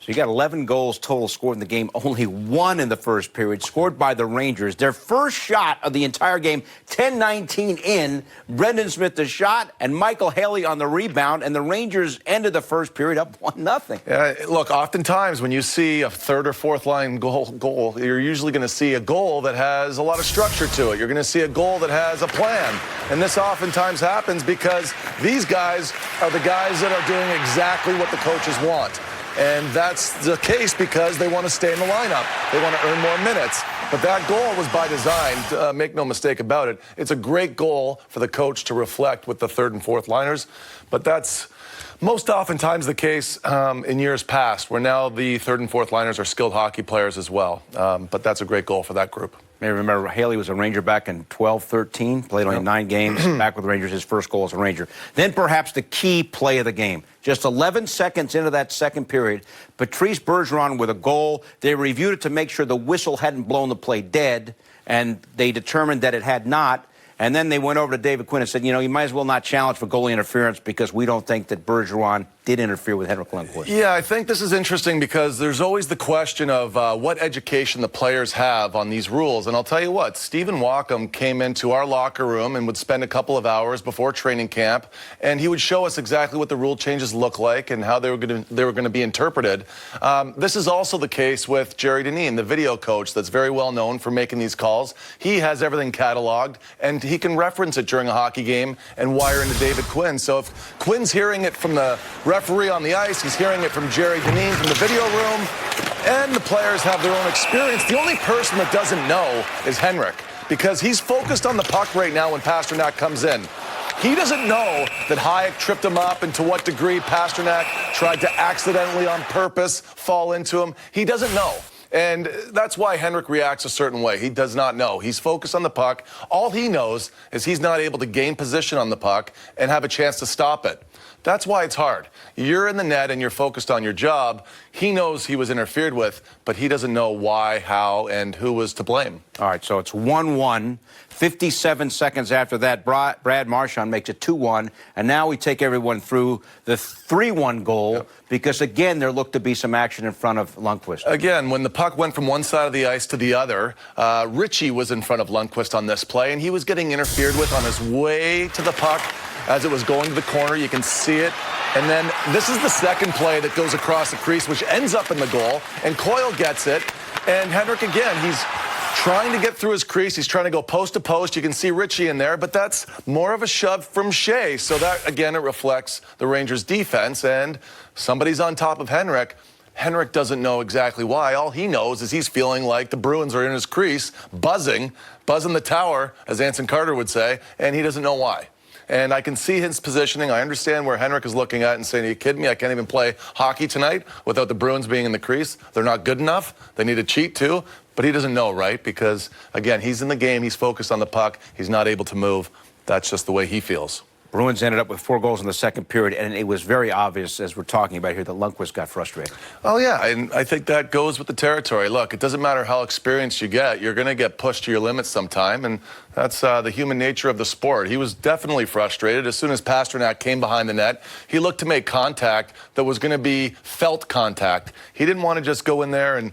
So you got 11 goals total scored in the game, only one in the first period, scored by the Rangers. Their first shot of the entire game, 10:19 in. Brendan Smith the shot, and Michael Haley on the rebound, and the Rangers ended the first period up 1-0. Look, oftentimes when you see a third or fourth line goal, you're usually going to see a goal that has a lot of structure to it. You're going to see a goal that has a plan. And this oftentimes happens because these guys are the guys that are doing exactly what the coaches want. And that's the case because they want to stay in the lineup. They want to earn more minutes. But that goal was by design, make no mistake about it. It's a great goal for the coach to reflect with the third and fourth liners. But that's most oftentimes the case in years past, where now the third and fourth liners are skilled hockey players as well. But that's a great goal for that group. Maybe remember, Haley was a Ranger back in 12-13, played only 9 games, back with the Rangers, his first goal as a Ranger. Then perhaps the key play of the game. Just 11 seconds into that second period, Patrice Bergeron with a goal. They reviewed it to make sure the whistle hadn't blown the play dead, and they determined that it had not. And then they went over to David Quinn and said, you know, you might as well not challenge for goalie interference because we don't think that Bergeron did interfere with Henrik Lundqvist. Yeah, I think this is interesting because there's always the question of what education the players have on these rules. And I'll tell you what, Stephen Walkom came into our locker room and would spend a couple of hours before training camp, and he would show us exactly what the rule changes look like and how they were going to be interpreted. This is also the case with Jerry Dineen, the video coach that's very well known for making these calls. He has everything cataloged, and he can reference it during a hockey game and wire into David Quinn. So if Quinn's hearing it from the referee on the ice, he's hearing it from Jerry Dineen from the video room, and the players have their own experience. The only person that doesn't know is Henrik, because he's focused on the puck right now when Pastrnak comes in. He doesn't know that Hayek tripped him up and to what degree Pastrnak tried to accidentally on purpose fall into him. He doesn't know. And that's why Henrik reacts a certain way. He does not know. He's focused on the puck. All he knows is he's not able to gain position on the puck and have a chance to stop it. That's why it's hard. You're in the net and you're focused on your job. He knows he was interfered with, but he doesn't know why, how, and who was to blame. All right, so it's 1-1. 57 seconds after that, Brad Marchand makes it 2-1, and now we take everyone through the 3-1 goal because, again, there looked to be some action in front of Lundqvist. Again, when the puck went from one side of the ice to the other, Ritchie was in front of Lundqvist on this play, and he was getting interfered with on his way to the puck as it was going to the corner. You can see it. And then this is the second play that goes across the crease, which ends up in the goal, and Coyle gets it. And Henrik, again, he's trying to get through his crease. He's trying to go post to post. You can see Ritchie in there, but that's more of a shove from Shea. So that, again, it reflects the Rangers' defense, and somebody's on top of Henrik. Henrik doesn't know exactly why. All he knows is he's feeling like the Bruins are in his crease, buzzing the tower, as Anson Carter would say, and he doesn't know why. And I can see his positioning. I understand where Henrik is looking at and saying, are you kidding me? I can't even play hockey tonight without the Bruins being in the crease. They're not good enough. They need to cheat too. But he doesn't know, right? Because, again, he's in the game. He's focused on the puck. He's not able to move. That's just the way he feels. Bruins ended up with 4 goals in the second period, and it was very obvious, as we're talking about here, that Lundqvist got frustrated. Oh, yeah, and I think that goes with the territory. Look, it doesn't matter how experienced you get. You're going to get pushed to your limits sometime, and that's the human nature of the sport. He was definitely frustrated. As soon as Pastrnak came behind the net, he looked to make contact that was going to be felt contact. He didn't want to just go in there and,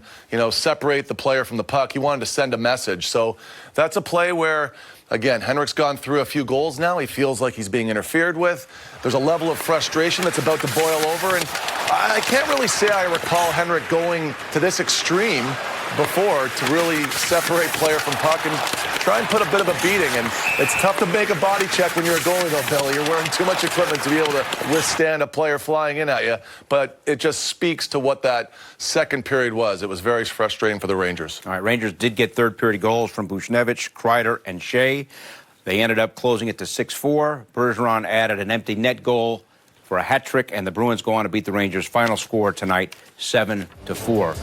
separate the player from the puck. He wanted to send a message. So that's a play where, again, Henrik's gone through a few goals now. He feels like he's being interfered with. There's a level of frustration that's about to boil over. And I can't really say I recall Henrik going to this extreme before to really separate player from puck and try and put a bit of a beating. And it's tough to make a body check when you're a goalie, though, Billy. You're wearing too much equipment to be able to withstand a player flying in at you. But it just speaks to what that second period was. It was very frustrating for the Rangers. All right, Rangers did get third period goals from Buchnevich, Kreider, and Shea. They ended up closing it to 6-4. Bergeron added an empty net goal for a hat trick, and the Bruins go on to beat the Rangers. Final score tonight, 7-4.